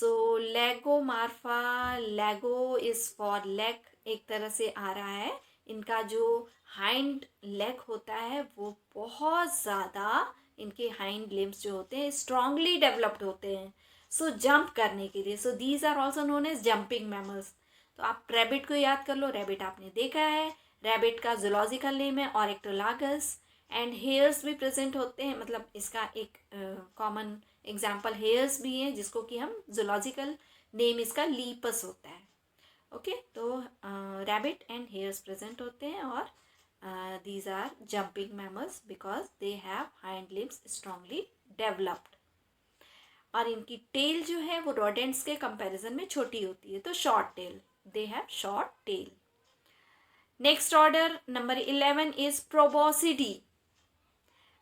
So Lagomorpha, lago is for leg, एक तरह से आ रहा है। इनका जो हाइंड लेग होता है वो बहुत ज़्यादा, इनके हाइंड लिम्स जो होते हैं स्ट्रांगली डेवलप्ड होते हैं, सो जंप करने के लिए। So these are also known as jumping mammals. तो आप रैबिट को याद कर लो, रैबिट आपने देखा है, रैबिट का जूलॉजिकल नेम है ऑरिक्टोलागस। एंड हेयर्स भी प्रेजेंट होते हैं, मतलब इसका एक कॉमन एग्जाम्पल हेयर्स भी है, जिसको कि हम जूलॉजिकल नेम इसका लीपस होता है। ओके, तो रैबिट एंड हेयर्स प्रेजेंट होते हैं, और these are jumping mammals because they have hind limbs strongly developed. और इनकी टेल जो है वो रोडेंट्स के कंपैरिजन में छोटी होती है, तो short tail, they have short tail. Next order number 11 is Proboscidea.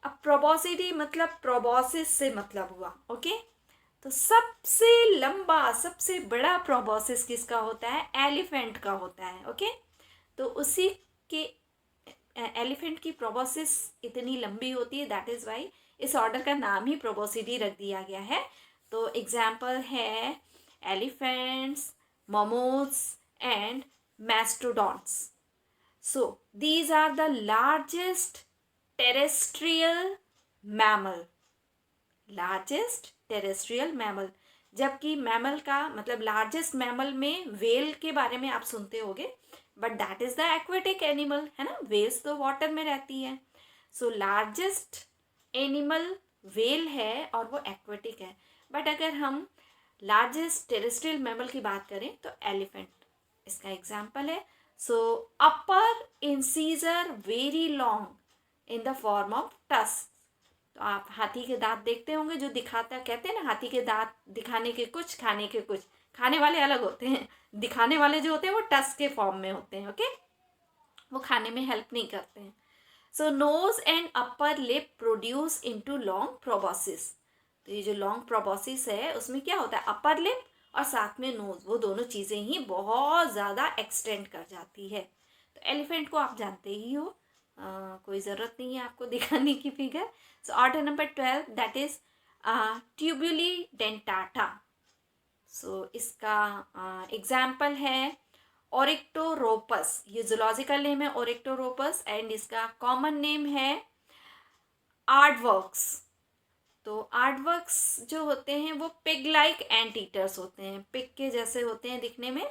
अब प्रोबोसिडी मतलब प्रोबोसिस से मतलब हुआ, ओके। तो सबसे लंबा, सबसे बड़ा प्रोबोसिस किसका होता है? एलिफेंट का होता है, ओके। तो उसी के एलिफेंट की प्रोबोसिस इतनी लंबी होती है, दैट इज वाई इस ऑर्डर का नाम ही प्रोबोसिडी रख दिया गया है। तो एग्जाम्पल है elephants, mammoths and mastodonts. So these are the largest terrestrial mammal, largest terrestrial mammal। जबकि मैमल का मतलब लार्जेस्ट मैमल में वेल के बारे में आप सुनते होगे, but that is the aquatic animal, है ना, वेल्स तो वाटर में रहती है। सो लार्जेस्ट एनिमल वेल है और वो एक्वेटिक है। बट अगर हम लार्जेस्ट टेरेस्ट्रियल मैमल की बात करें तो एलिफेंट इसका एग्जाम्पल है। So upper incisor very long in the form of tusk. तो आप हाथी के दांत देखते होंगे, जो दिखाता, कहते हैं ना हाथी के दांत दिखाने के कुछ, खाने के कुछ। खाने वाले अलग होते हैं, दिखाने वाले जो होते हैं वो टस्क के फॉर्म में होते हैं, ओके। वो खाने में हेल्प नहीं करते हैं। So nose and upper lip produce into long proboscis. तो ये जो लॉन्ग प्रोबोसिस है उसमें क्या होता है, अपर लिप और साथ में नोज, वो दोनों चीज़ें ही बहुत ज़्यादा एक्सटेंड कर जाती है। तो एलिफेंट को आप जानते ही हो, कोई ज़रूरत नहीं है आपको दिखाने की figure. So order number 12 that is Tubulidentata. So इसका एग्जाम्पल है ओरिक्टोरोपस, ये जूलॉजिकल नेम है ओरिक्टोरोपस, एंड इसका कॉमन नेम है आर्डवर्क्स। तो आर्डवर्क्स जो होते हैं वो पिग लाइक एंट ईटर्स होते हैं, पिग के जैसे होते हैं दिखने में,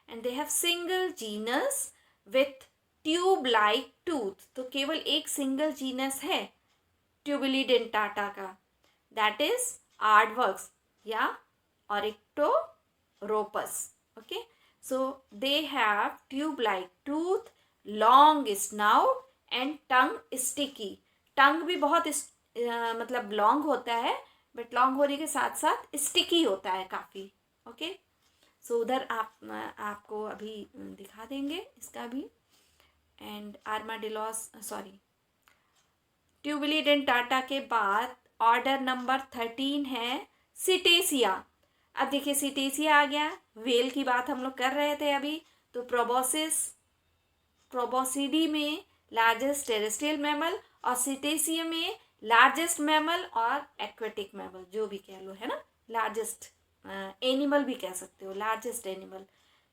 and they have single genus with tube like tooth. तो केवल एक सिंगल जीनस है ट्यूबुली डेंटाटा का, दैट इज आर्डवर्क्स या Orycteropus, okay. So they have tube like tooth, long snout and tongue sticky. Tongue भी बहुत मतलब लॉन्ग होता है, बट लॉन्ग होने के साथ साथ स्टिकी होता है काफ़ी, ओके। सो उधर आपको अभी दिखा देंगे इसका भी। एंड आर्माडिलोस, सॉरी, ट्यूबुली डेंटाटा के बाद ऑर्डर नंबर 13 है सिटेसिया। अब देखिए सिटेसिया आ गया, वेल की बात हम लोग कर रहे थे अभी। तो प्रोबोसिडी में लार्जेस्ट टेरेस्ट्रियल मैमल, और सिटेसिया में लार्जेस्ट मैमल और एक्वेटिक मैमल, जो भी कह लो, है ना, लार्जेस्ट एनिमल भी कह सकते हो, लार्जेस्ट एनिमल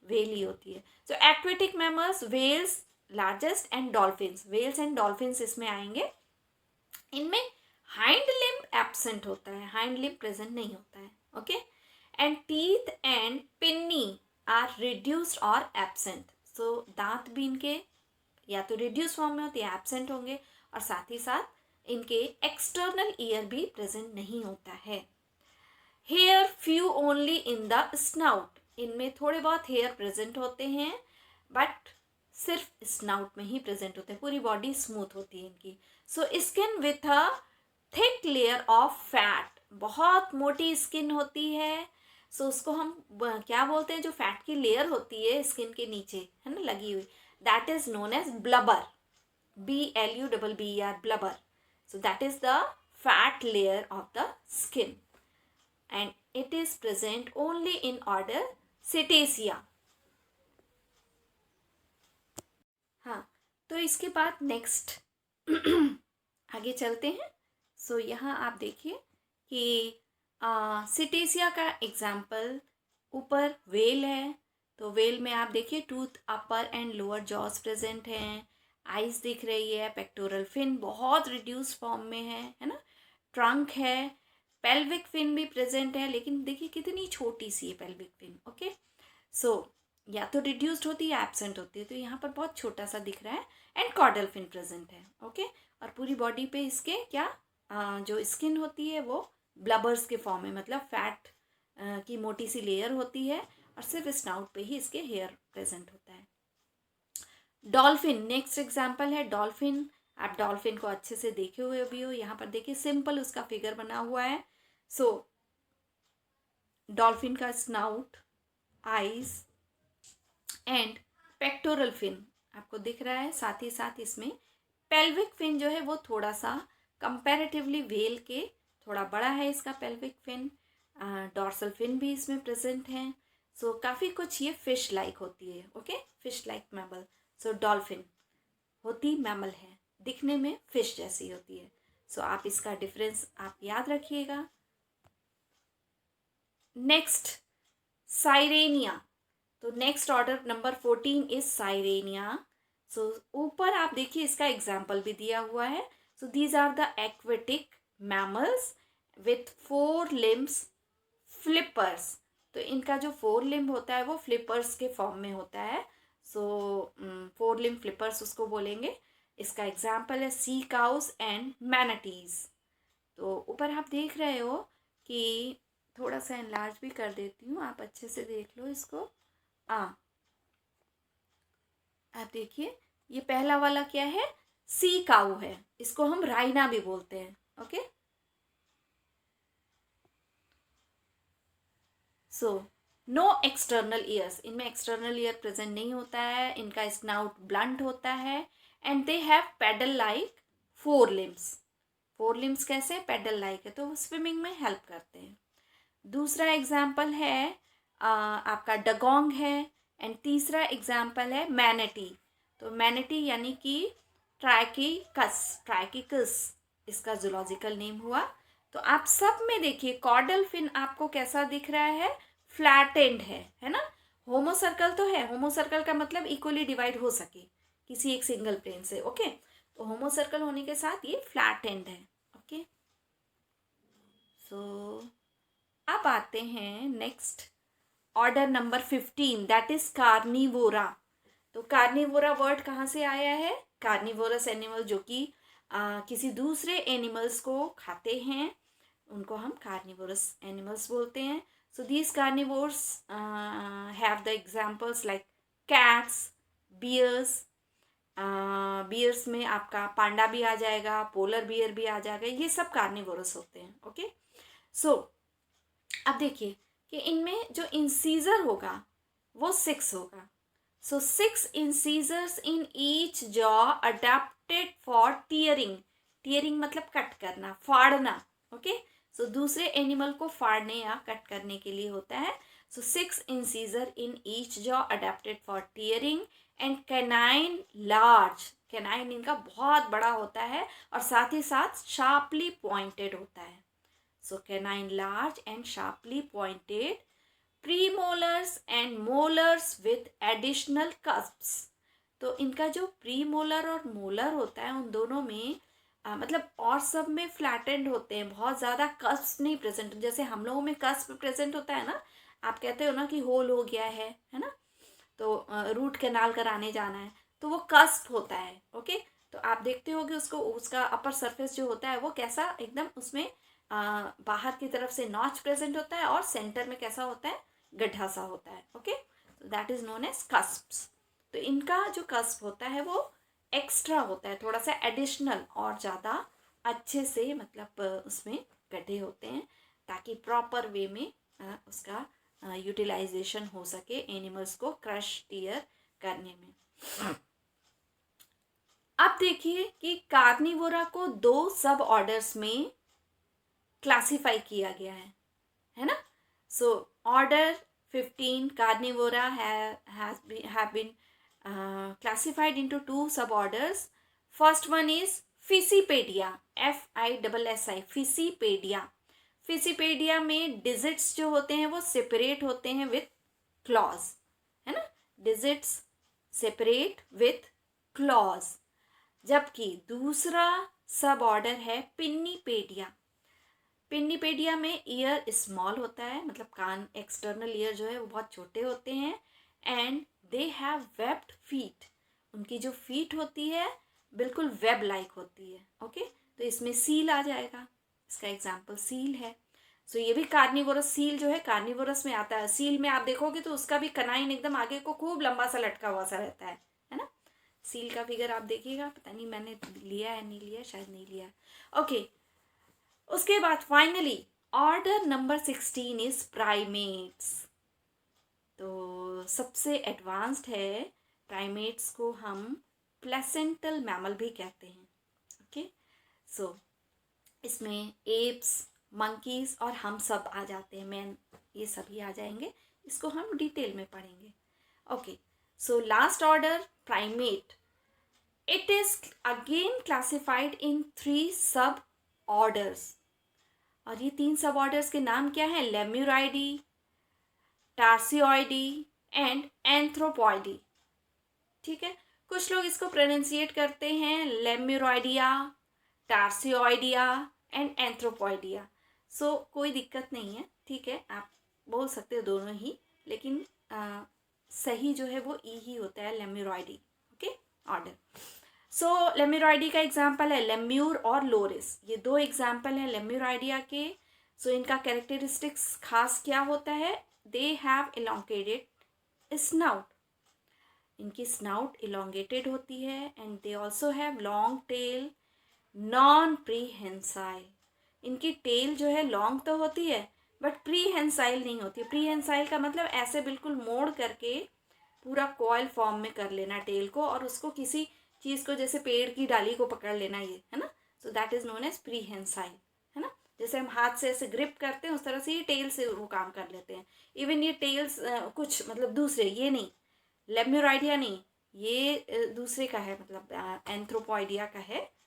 वेल ही होती है। So aquatic mammals, whales largest, and dolphins, whales and dolphins इसमें आएंगे। इनमें हाइंड लिम्ब एब्सेंट होता है, हाइंड लिम्ब प्रेजेंट नहीं होता है, okay. And teeth and pinnae are reduced और एब्सेंट। सो दांत भी इनके या तो रिड्यूस फॉर्म में होते हैं, एब्सेंट होंगे, और साथ ही साथ इनके एक्सटर्नल ईयर भी प्रेजेंट नहीं होता है। Hair few only in the snout, इनमें थोड़े बहुत हेयर प्रेजेंट होते हैं, बट सिर्फ स्नाउट में ही प्रेजेंट होते हैं, पूरी बॉडी स्मूथ होती है इनकी। So skin with a thick layer of fat, बहुत मोटी स्किन होती है। सो उसको हम क्या बोलते हैं, जो फैट की लेयर होती है स्किन के नीचे, है ना, लगी हुई, that is known as blubber, BLUBBER, blubber. So that is the fat layer of the skin, and it is present only in order Cetacea. हाँ, तो इसके बाद नेक्स्ट आगे चलते हैं। सो यहाँ आप देखिए कि सिटेसिया का एग्जाम्पल, ऊपर वेल है, तो वेल में आप देखिए tooth upper and lower jaws present हैं, आइज दिख रही है, पेक्टोरल फिन बहुत रिड्यूस फॉर्म में है ना, ट्रंक है, पेल्विक फिन भी प्रेजेंट है, लेकिन देखिए कितनी छोटी सी है पेल्विक फिन। ओके, सो या तो रिड्यूस्ड होती है या एब्सेंट होती है, तो यहाँ पर बहुत छोटा सा दिख रहा है, एंड कॉर्डल फिन प्रेजेंट है। ओके, और पूरी बॉडी पे इसके क्या जो स्किन होती है वो ब्लबर्स के फॉर्म में, मतलब फैट की मोटी सी लेयर होती है, और सिर्फ स्नाउट पे ही इसके हेयर प्रेजेंट होता है। डॉल्फिन नेक्स्ट एग्जाम्पल है। डॉल्फिन, आप डॉल्फिन को अच्छे से देखे हुए भी हो, यहाँ पर देखिए सिंपल उसका फिगर बना हुआ है। सो डॉल्फिन का snout, eyes and pectoral fin आपको दिख रहा है, साथ ही साथ इसमें पेल्विक फिन जो है वो थोड़ा सा कंपैरेटिवली वेल के थोड़ा बड़ा है इसका पेल्विक फिन, डॉर्सल फिन भी इसमें प्रेजेंट है। सो काफ़ी कुछ ये फिश लाइक होती है। Okay, fish like mammal. So dolphin होती मैमल है, दिखने में फिश जैसी होती है। सो आप इसका डिफरेंस आप याद रखिएगा। नेक्स्ट साइरेनिया, तो next order number 14 is sirenia. So ऊपर आप देखिए इसका एग्जाम्पल भी दिया हुआ है। So these are the aquatic mammals with 4 limbs flippers. तो इनका जो 4 लिम्ब होता है वो फ्लिपर्स के फॉर्म में होता है। सो 4 लिम्ब फ्लिपर्स उसको बोलेंगे। इसका एग्जाम्पल है सी काउस एंड मैनाटीज। तो ऊपर आप देख रहे हो कि थोड़ा सा एनलार्ज भी कर देती हूँ, आप अच्छे से देख लो इसको। आप देखिए ये पहला वाला क्या है, सी काऊ है, इसको हम राइना भी बोलते हैं। Okay, so no external ears, इनमें एक्सटर्नल ईयर प्रेजेंट नहीं होता है, इनका स्नाउट ब्लंट होता है, and they have paddle like 4 limbs. 4 limbs कैसे, पेडल लाइक है, तो वो स्विमिंग में हेल्प करते हैं। दूसरा एग्जाम्पल है आपका डगोंग है, एंड तीसरा एग्जाम्पल है मैनेटी। तो मैनेटी यानी कि ट्राइकिकस इसका जूलॉजिकल नेम हुआ। तो आप सब में देखिए कॉर्डल फिन आपको कैसा दिख रहा है, फ्लैटेंड है ना। होमो सर्कल तो है, होमो सर्कल का मतलब इक्वली डिवाइड हो सके किसी एक सिंगल प्लेन से। ओके, तो होमो सर्कल होने के साथ ये फ्लैटेंड है। ओके, सो अब आते हैं next order number 15, that is Carnivora. तो कार्निवोरा वर्ड कहाँ से आया है, कार्निवोरस एनिमल जो कि किसी दूसरे एनिमल्स को खाते हैं, उनको हम कार्निवोरस एनिमल्स बोलते हैं। So these carnivores have the examples like cats, bears. Bears में आपका पांडा भी आ जाएगा, पोलर बियर भी आ जाएगा, ये सब कार्निवोरस होते हैं। ओके, सो अब देखिए कि इनमें जो इंसीजर होगा वो 6 होगा। सो 6 incisors in each jaw adapted for tearing. Tearing मतलब कट करना, फाड़ना। ओके, सो दूसरे एनिमल को फाड़ने या कट करने के लिए होता है। सो 6 incisor in each jaw adapted for tearing, and canine large, canine इनका बहुत बड़ा होता है और साथ ही साथ शार्पली पॉइंटेड होता है। So canine large and sharply pointed, premolars and molars with additional cusps। तो इनका जो प्रीमोलर और मोलर होता है उन दोनों में मतलब और सब में फ्लैटेंड होते हैं, बहुत ज़्यादा कस्प नहीं प्रेजेंट। जैसे हम लोगों में कस्प प्रेजेंट होता है ना, आप कहते हो ना कि होल हो गया है ना, तो रूट कैनाल कराने जाना है, तो वो कस्प होता है। ओके, तो आप देखते होगे उसको, उसका अपर सरफेस जो होता है वो कैसा एकदम उसमें बाहर की तरफ से नॉच प्रेजेंट होता है और सेंटर में कैसा होता है, गड्ढा सा होता है। ओके, तो दैट इज नोन एज कस्प्स। तो इनका जो कस्प होता है वो एक्स्ट्रा होता है, थोड़ा सा एडिशनल और ज़्यादा अच्छे से मतलब उसमें गड्ढे होते हैं, ताकि प्रॉपर वे में उसका यूटिलाइजेशन हो सके एनिमल्स को क्रश टीयर करने में। अब देखिए कि कार्निवोरा को 2 सब ऑर्डर्स में क्लासिफाई किया गया है ना। So order 15 Carnivora have been classified into 2 suborders. First one is Fissipedia, Fissi, Fissipedia. फिसिपेडिया में डिजिट्स जो होते हैं वो सेपरेट होते हैं विथ क्लॉज, है ना, डिजिट्स सेपरेट विथ क्लॉज। जबकि दूसरा सब ऑर्डर है पिन्नीपेडिया। पिन्नीपेडिया में ईयर स्मॉल होता है, मतलब कान, एक्सटर्नल ईयर जो है वो बहुत छोटे होते हैं, and they have webbed feet. उनकी जो फीट होती है बिल्कुल वेब लाइक होती है। ओके, तो इसमें सील आ जाएगा, इसका एग्जाम्पल सील है। सो ये भी कार्निवोरस, सील जो है कार्निवोरस में आता है। सील में आप देखोगे तो उसका भी कनाइन एकदम आगे को खूब लंबा सा लटका हुआ सा रहता है ना। सील का फिगर आप देखिएगा, पता नहीं मैंने लिया है नहीं लिया, शायद नहीं लिया। ओके, उसके बाद finally order number 16 is primates. तो सबसे एडवांस्ड है, प्राइमेट्स को हम प्लेसेंटल मैमल भी कहते हैं। ओके, सो इसमें एप्स, मंकीज और हम सब आ जाते हैं, मैन, ये सभी आ जाएंगे, इसको हम डिटेल में पढ़ेंगे। Okay, so last order primate, it is again classified in 3 सब ऑर्डर्स। और ये 3 सब ऑर्डर्स के नाम क्या है? लेम्यूराइडी, टार्सियोइडी एंड एंथ्रोपॉइडी। ठीक है, कुछ लोग इसको प्रोनाउंसिएट करते हैं लेम्यूराइडिया, टार्सियोइडिया एंड एंथ्रोपॉइडिया। सो कोई दिक्कत नहीं है, ठीक है, आप बोल सकते हो दोनों ही, लेकिन सही जो है वो ई ही होता है, लेम्यूराइडी। Okay, order. सो लेम्यूराइडी का एग्जाम्पल है लेम्यूर और लोरिस, ये 2 एग्जाम्पल हैं लेम्यूराइडिया के। सो इनका कैरेक्टरिस्टिक्स खास क्या होता है? दे हैव इलोंगेटेड स्नाउट, इनकी स्नाउट इलोंगेटेड होती है, and they also have long tail, non prehensile. इनकी टेल जो है लॉन्ग तो होती है बट प्रीहेंसाइल नहीं होती। प्रीहेंसाइल का मतलब ऐसे बिल्कुल मोड़ करके पूरा कॉइल फॉर्म में कर लेना टेल को, और उसको किसी चीज़ को, जैसे पेड़ की डाली को पकड़ लेना, ये है ना। So that is known as prehensile, है ना। जैसे हम हाथ से ऐसे ग्रिप करते हैं उस तरह से ये टेल से वो काम कर लेते हैं। इवन ये टेल्स कुछ मतलब दूसरे, ये नहीं, लेम्यूराइडिया नहीं, ये दूसरे का है, मतलब एंथ्रोपॉइडिया का है।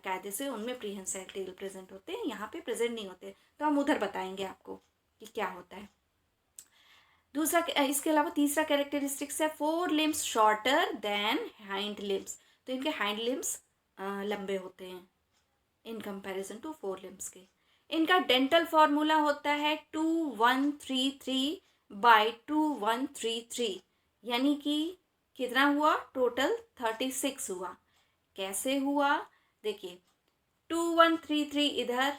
कायदे से उनमें प्रीहेंसाइल टेल प्रेजेंट होते हैं, यहाँ पे प्रेजेंट नहीं होते, तो हम उधर बताएंगे आपको कि क्या होता है। दूसरा, इसके अलावा तीसरा कैरेक्टरिस्टिक्स है 4 limbs shorter than hind limbs. तो इनके हाइंड लिम्स लंबे होते हैं इन कंपैरिजन टू 4 लिम्स के। इनका डेंटल फॉर्मूला होता है 2133/2133, यानी कि कितना हुआ? टोटल 36 हुआ। कैसे हुआ? देखिए, 2133 इधर,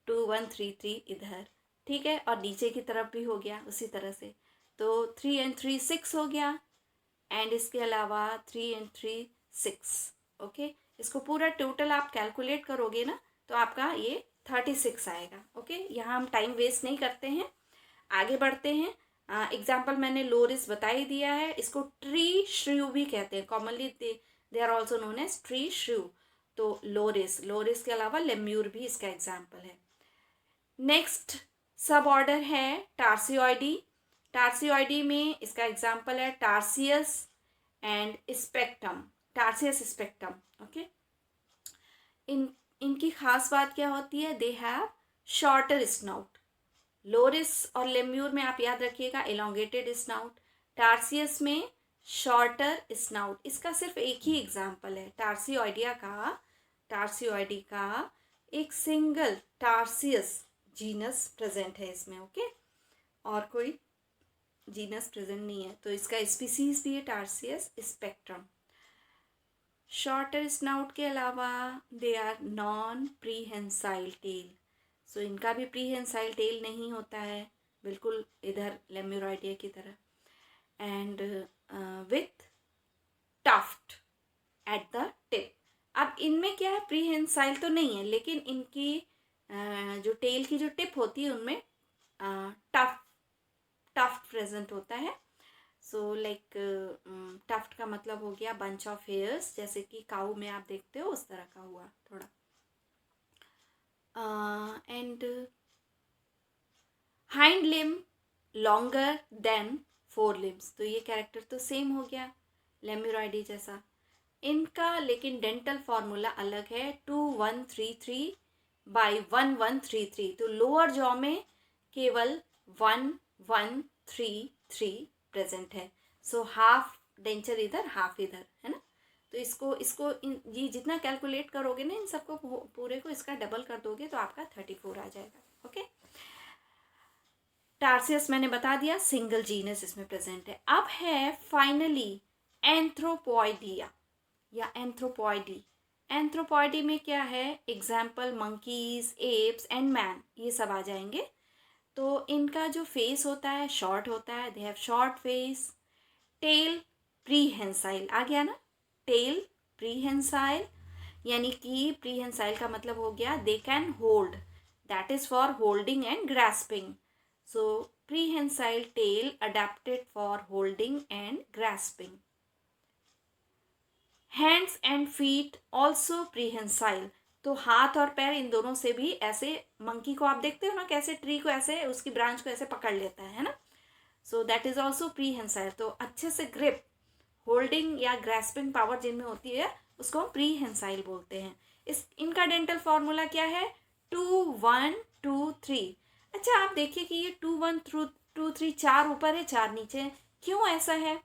2133 इधर, ठीक है, और नीचे की तरफ भी हो गया उसी तरह से, तो 3 and 3 6 हो गया, एंड इसके अलावा 3 and 3 6। ओके, इसको पूरा टोटल आप कैलकुलेट करोगे ना तो आपका ये 36 आएगा। ओके, यहाँ हम टाइम वेस्ट नहीं करते हैं, आगे बढ़ते हैं। एग्जाम्पल मैंने लोरिस बता ही दिया है, इसको ट्री श्रू भी कहते हैं, commonly they are also known as tree shrew. तो लोरिस के अलावा लेम्यूर भी इसका एग्जाम्पल है। नेक्स्ट सब ऑर्डर है टार्सियोइडी। टार्सियोइडी में इसका एग्जाम्पल है tarsius and spectrum, tarsius spectrum. Okay, इनकी खास बात क्या होती है? They have shorter snout. Loris और लेम्यूर में आप याद रखिएगा इलोंगेटेड स्नाउट, टार्सियस में शॉर्टर स्नाउट। इसका सिर्फ एक ही एग्जाम्पल है टार्सियोइडी का एक सिंगल टार्सियस जीनस प्रेजेंट है इसमें। ओके, और कोई जीनस प्रेजेंट नहीं है, तो इसका स्पीसीज भी है टार्सियस स्पेक्ट्रम। शॉर्टर स्नाउट के अलावा they are non prehensile tail. So इनका भी प्रीहेंसाइल टेल नहीं होता है, बिल्कुल इधर लेम्यूराइडिया की तरह, and with tuft at the tip. अब इनमें क्या है? प्रीहेंसाइल तो नहीं है, लेकिन इनकी जो टेल की जो टिप होती है उनमें टफ्ट प्रेजेंट होता है। सो लाइक टफ्ट का मतलब हो गया बंच ऑफ हेयर्स, जैसे कि काऊ में आप देखते हो उस तरह का हुआ थोड़ा। And hind limb longer than 4 limbs, तो ये कैरेक्टर तो सेम हो गया लेम्यूराइडी जैसा। इनका लेकिन डेंटल फॉर्मूला अलग है, 2133 बाई 1 1 3 3, तो लोअर जॉ में केवल 1 1 3 3 प्रेजेंट है। सो हाफ डेंचर इधर हाफ इधर, है ना। तो इसको ये जितना कैलकुलेट करोगे ना इन सबको पूरे को, इसका डबल कर दोगे तो आपका 34 आ जाएगा। ओके, टार्सियस मैंने बता दिया, सिंगल जीनस इसमें प्रेजेंट है। अब है फाइनली एंथ्रोपॉइडिया या एंथ्रोपॉइडी। एंथ्रोपॉइडी में क्या है, example monkeys, apps and man, ये सब आ जाएंगे। तो इनका जो फेस होता है शॉर्ट होता है, they have short face, tail prehensile, आ गया ना, टेल प्रीहेंसाइल, यानी कि प्रीहेंसाइल का मतलब हो गया they can hold, that is for holding and grasping. So prehensile tail adapted for holding and grasping. Hands and feet also prehensile, तो हाथ और पैर इन दोनों से भी, ऐसे मंकी को आप देखते हो ना कैसे ट्री को ऐसे उसकी ब्रांच को ऐसे पकड़ लेता है ना, so that is also prehensile. तो अच्छे से ग्रिप, होल्डिंग या ग्रैस्पिंग पावर जिनमें होती है उसको हम प्रीहेंसाइल बोलते हैं। इनका डेंटल फॉर्मूला क्या है, 2 1 2 3। अच्छा आप देखिए कि ये 2 1 2 3 4 ऊपर है 4 नीचे है, क्यों ऐसा है,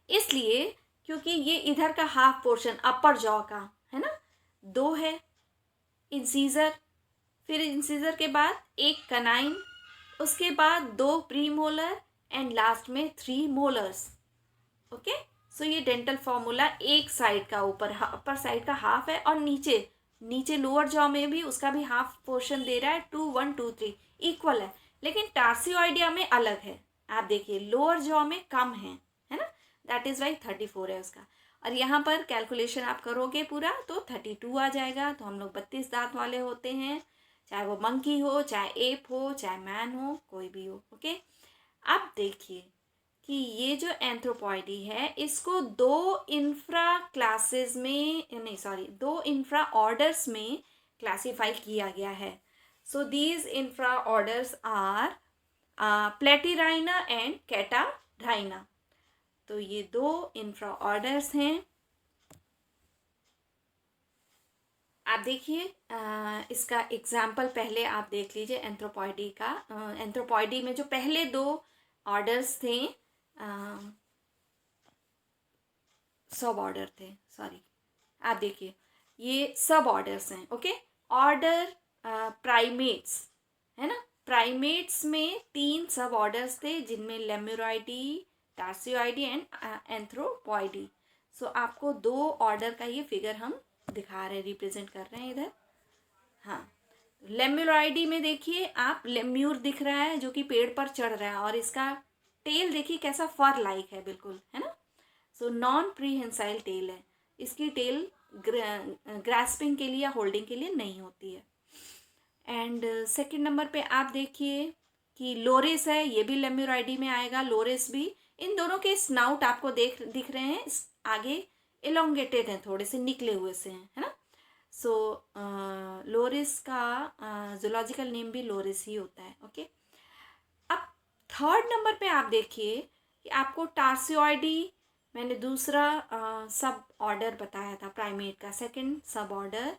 इसलिए क्योंकि ये इधर का हाफ पोर्शन अपर जॉ का है ना, 2 है इंसीजर, फिर इंसीजर के बाद एक कनाइन, उसके बाद 2 प्रीमोलर एंड लास्ट में 3 मोलर्स। ओके, सो ये डेंटल फॉर्मूला एक साइड का ऊपर साइड का हाफ है, और नीचे नीचे लोअर जॉ में भी उसका भी हाफ पोर्शन दे रहा है, 2 1 2 3 इक्वल है। लेकिन टार्सियोइडिया में अलग है, आप देखिए लोअर जॉ में कम है ना, दैट इज वाई 34 है उसका। और यहाँ पर कैलकुलेशन आप करोगे पूरा तो 32 आ जाएगा। तो हम लोग 32 दांत वाले होते हैं, चाहे वो मंकी हो, चाहे एप हो, चाहे मैन हो, कोई भी हो। ओके, अब देखिए कि ये जो एंथ्रोपॉइडी है इसको 2 इंफ्रा क्लासेस में, नहीं सॉरी 2 इंफ्रा ऑर्डर्स में क्लासीफाई किया गया है। So these infra orders are Platyrrhini and Catarrhini. तो ये 2 इंफ्रा ऑर्डर्स हैं। आप देखिए इसका एग्जाम्पल पहले आप देख लीजिए एंथ्रोपॉइडी का। एंथ्रोपॉइडी में जो पहले 2 ऑर्डर्स थे, सब ऑर्डर थे, सॉरी, आप देखिए ये सब ऑर्डर्स हैं। ओके, ऑर्डर प्राइमेट्स है ना, प्राइमेट्स में 3 सब ऑर्डर्स थे जिनमें लेम्युरॉइडी, टार्सियोइडी एंड एंथ्रोपॉइडी। सो आपको 2 ऑर्डर का ये फिगर हम दिखा रहे हैं, रिप्रेजेंट कर रहे हैं इधर। हाँ, लेम्युरॉइडी में देखिए आप, लेम्यूर दिख रहा है जो कि पेड़ पर चढ़ रहा है, और इसका टेल देखिए कैसा फर लाइक है बिल्कुल, है ना। सो नॉन प्रीहेंसाइल टेल है, इसकी टेल ग्रास्पिंग के लिए या होल्डिंग के लिए नहीं होती है। एंड सेकंड नंबर पे आप देखिए कि लोरिस है, ये भी लेम्युरॉइडी में आएगा, लोरिस भी। इन दोनों के स्नाउट आपको दिख रहे हैं आगे एलोंगेटेड हैं, थोड़े से निकले हुए से हैं, है ना। सो लोरिस का जूलॉजिकल नेम भी लोरिस ही होता है। ओके, अब थर्ड नंबर पे आप देखिए कि आपको टार्सियोइडी, मैंने दूसरा सब ऑर्डर बताया था प्राइमेट का, सेकंड सब ऑर्डर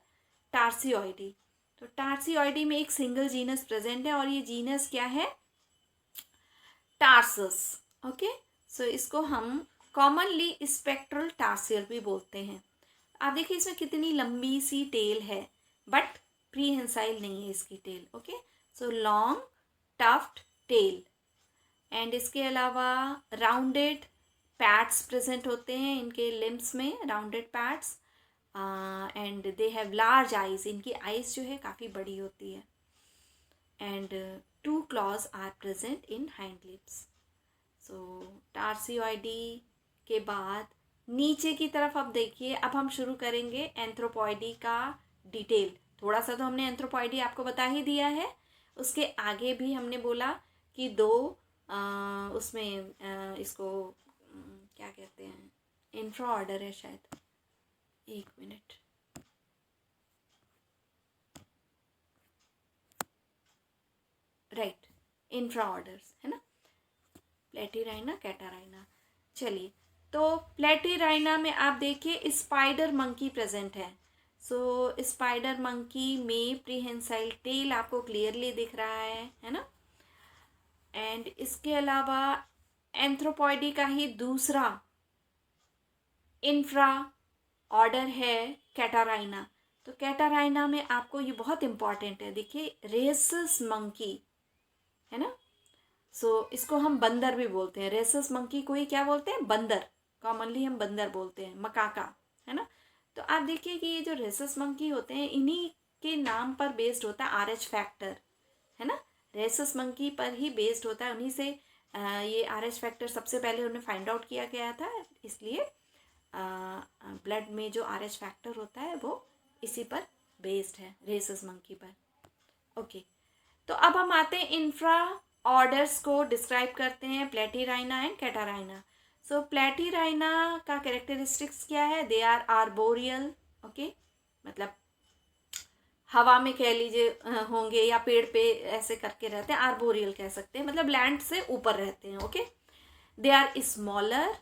टार्सियोइडी। तो टार्सियोइडी में एक सिंगल जीनस प्रेजेंट है, और ये जीनस क्या है, टार्सस। ओके, सो इसको हम कॉमनली स्पेक्ट्रल टार्सियर भी बोलते हैं। आप देखिए इसमें कितनी लंबी सी टेल है, बट प्रीहेंसाइल नहीं है इसकी tail. Okay, so long tuft tail, and इसके अलावा राउंडेड पैड्स प्रेजेंट होते हैं इनके लिम्स में, rounded pads, and they have large eyes, इनकी आइज जो है काफ़ी बड़ी होती है, and 2 claws are present in hind lips. So Tarsioidea के बाद नीचे की तरफ अब देखिए, अब हम शुरू करेंगे एंथ्रोपॉइडी का डिटेल। थोड़ा सा तो हमने एंथ्रोपॉइडी आपको बता ही दिया है, उसके आगे भी हमने बोला कि 2 उसमें इसको क्या कहते हैं, इंफ्रा ऑर्डर है शायद, 1 मिनट, राइट, इंफ्रा ऑर्डर्स है ना, प्लेटिराइना कैटाराइना। चलिए, तो प्लेटिराइना में आप देखिए स्पाइडर मंकी प्रेजेंट है। सो स्पाइडर मंकी में प्रीहेंसाइल टेल आपको क्लियरली दिख रहा है ना। एंड इसके अलावा एंथ्रोपॉइडी का ही दूसरा इंफ्रा ऑर्डर है कैटाराइना। तो कैटाराइना में आपको ये बहुत इंपॉर्टेंट है, देखिए रेसस मंकी है ना। सो इसको हम बंदर भी बोलते हैं, रेसस मंकी को ही क्या बोलते हैं, बंदर, कॉमनली हम बंदर बोलते हैं, मकाका है ना। तो आप देखिए कि ये जो रेसस मंकी होते हैं इन्हीं के नाम पर बेस्ड होता है RH फैक्टर है ना। रेसस मंकी पर ही बेस्ड होता है, उन्हीं से ये RH फैक्टर सबसे पहले उन्हें फाइंड आउट किया गया था, इसलिए ब्लड में जो RH फैक्टर होता है वो इसी पर बेस्ड है, रेसस मंकी पर। ओके, तो अब हम आते हैं इंफ्रा ऑर्डर्स को डिस्क्राइब करते हैं, प्लेटीराइना एंड कैटाराइना। सो प्लेटीराइना का कैरेक्टरिस्टिक्स क्या है, दे आर आर्बोरियल, ओके, मतलब हवा में कह लीजिए होंगे या पेड़ पे ऐसे करके रहते हैं, आर्बोरियल कह सकते हैं, मतलब लैंड से ऊपर रहते हैं, ओके। दे आर स्मॉलर,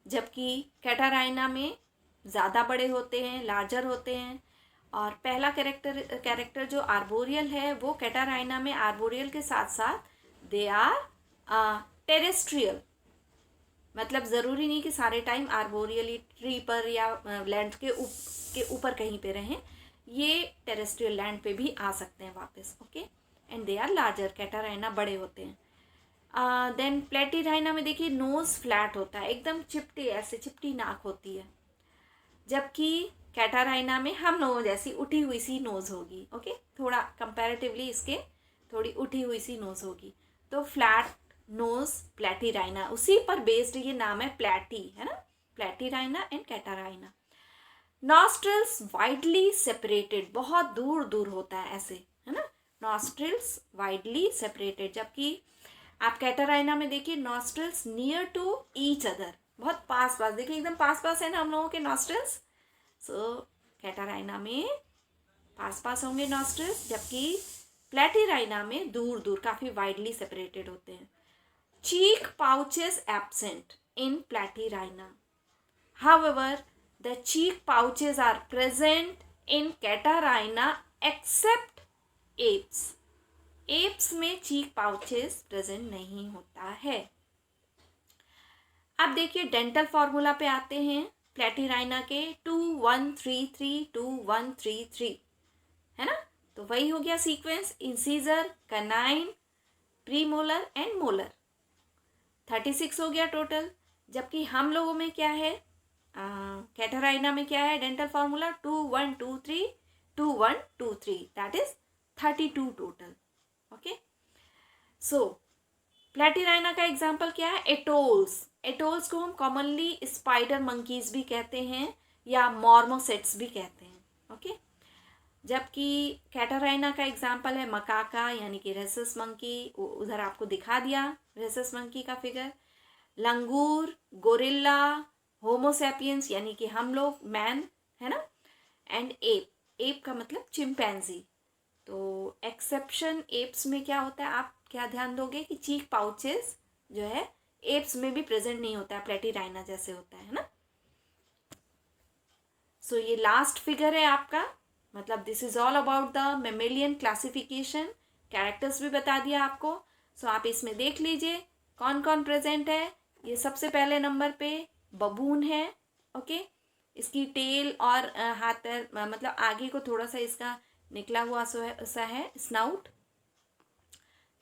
जबकि कैटाराइना में ज़्यादा बड़े होते हैं, लार्जर होते हैं। और पहला कैरेक्टर जो आर्बोरियल है वो कैटाराइना में आर्बोरियल के साथ साथ दे आर टेरेस्ट्रियल, मतलब ज़रूरी नहीं कि सारे टाइम आर्बोरियली ट्री पर या लैंड के ऊपर कहीं पे रहें, ये टेरेस्ट्रियल लैंड पे भी आ सकते हैं वापस, okay. And they are larger, Catarrhini बड़े होते हैं। देन प्लेटीराइना में देखिए नोज फ्लैट होता है, एकदम चिपटी, ऐसे चिपटी नाक होती है, जबकि कैटाराइना में हम लोगों जैसी उठी हुई सी नोज होगी, ओके, थोड़ा कंपैरेटिवली इसके थोड़ी उठी हुई सी नोज होगी। तो फ्लैट नोज प्लेटीराइना, उसी पर बेस्ड ये नाम है प्लेटी है ना, प्लेटीराइना एंड कैटाराइना। नॉस्ट्रल्स वाइडली सेपरेटेड, बहुत दूर दूर होता है ऐसे है ना, नॉस्ट्रल्स वाइडली सेपरेटेड, जबकि आप कैटाराइना में देखिए nostrils near to each other, बहुत पास पास, देखिए एकदम पास पास है ना हम लोगों के नॉस्ट्रल्स। सो कैटाराइना में पास पास होंगे नॉस्ट्रल्स, जबकि प्लेटीराइना में दूर दूर काफ़ी वाइडली सेपरेटेड होते हैं। Cheek pouches absent in Platyrrhini, however the cheek pouches are present in Catarrhini except apes, apes में चीक पाउचेस प्रेजेंट नहीं होता है। अब देखिए डेंटल फॉर्मूला पे आते हैं प्लेटीराइना के, 2133 2133 है ना। तो वही हो गया sequence, incisor, canine, premolar and molar, 36 हो गया टोटल। जबकि हम लोगों में क्या है, कैटाराइना में क्या है dental formula, 2123 2123, that is 32 total, okay. So Platyrrhini का एग्जाम्पल क्या है, एटोल्स, एटोल्स को हम कॉमनली स्पाइडर मंकीज भी कहते हैं या मॉर्मोसेट्स भी कहते हैं, ओके। जबकि कैटाराइना का एग्जाम्पल है मकाका यानी कि रेसस मंकी, उधर आपको दिखा दिया रेसस मंकी का फिगर, लंगूर, गोरिल्ला, होमोसेपियंस यानी कि हम लोग, मैन है ना, एंड एप, एप का मतलब चिंपैंजी। तो एक्सेप्शन एप्स में क्या होता है, आप क्या ध्यान दोगे कि चीक पाउचेस जो है एप्स में भी प्रेजेंट नहीं होता है, प्लेटीराइना जैसे होता है ना। सो ये लास्ट फिगर है आपका, मतलब this is all about the mammalian classification, characters भी बता दिया आपको। सो आप इसमें देख लीजिए कौन कौन प्रेजेंट है। ये सबसे पहले नंबर पे बबून है, ओके, इसकी टेल और हाथ पैर मतलब आगे को थोड़ा सा इसका निकला हुआ सा है स्नाउट।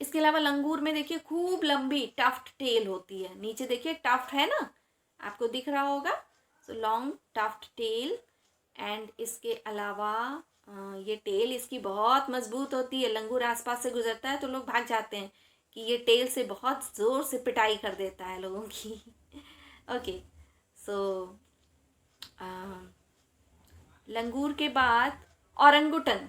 इसके अलावा लंगूर में देखिए खूब लंबी टफ्ट टेल होती है, नीचे देखिए टफ्ट है ना, आपको दिख रहा होगा, so long tuft tail. And इसके अलावा ये टेल इसकी बहुत मजबूत होती है, लंगूर आसपास से गुजरता है तो लोग भाग जाते हैं कि ये टेल से बहुत ज़ोर से पिटाई कर देता है लोगों की, ओके। सो लंगूर के बाद औरंगुटन,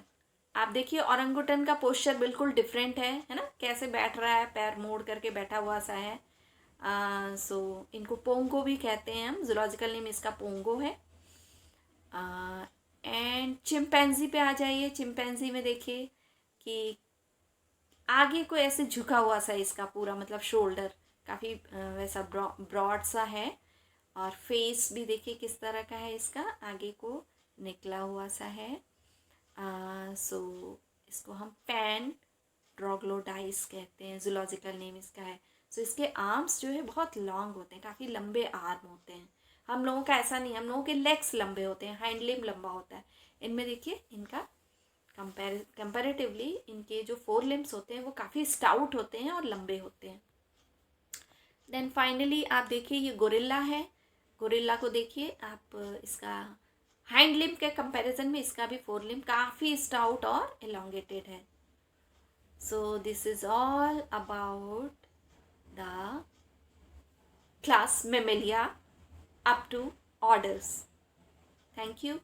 आप देखिए औरंगुटन का पोस्चर बिल्कुल डिफरेंट है ना, कैसे बैठ रहा है, पैर मोड़ करके बैठा हुआ सा है। सो इनको पोंगो भी कहते हैं हम, जूलॉजिकल नेम इसका पोंगो है। एंड चिंपैंजी पे आ जाइए, चिंपैंजी में देखिए कि आगे को ऐसे झुका हुआ सा इसका पूरा मतलब शोल्डर काफ़ी वैसा ब्रॉड सा है, और फेस भी देखिए किस तरह का है इसका, आगे को निकला हुआ सा है। सो इसको हम पैन ट्रोग्लोडाइस कहते हैं, जूलॉजिकल नेम इसका है। सो इसके आर्म्स जो है बहुत लॉन्ग होते हैं, काफ़ी लंबे आर्म होते हैं। हम लोगों का ऐसा नहीं, हम लोगों के लेग्स लंबे होते हैं, हाइंड लिम्ब लंबा होता है। इनमें देखिए इनका कंपैरेटिवली इनके जो फोर लिम्ब्स होते हैं वो काफ़ी स्टाउट होते हैं और लंबे होते हैं। देन फाइनली आप देखिए ये गोरिल्ला है। गोरिल्ला को देखिए आप, इसका हाइंड लिम्ब के कंपैरिजन में इसका भी फोर लिम्ब काफ़ी स्टाउट और एलोंगेटेड है। So this is all about the class Mammalia up to orders. Thank you.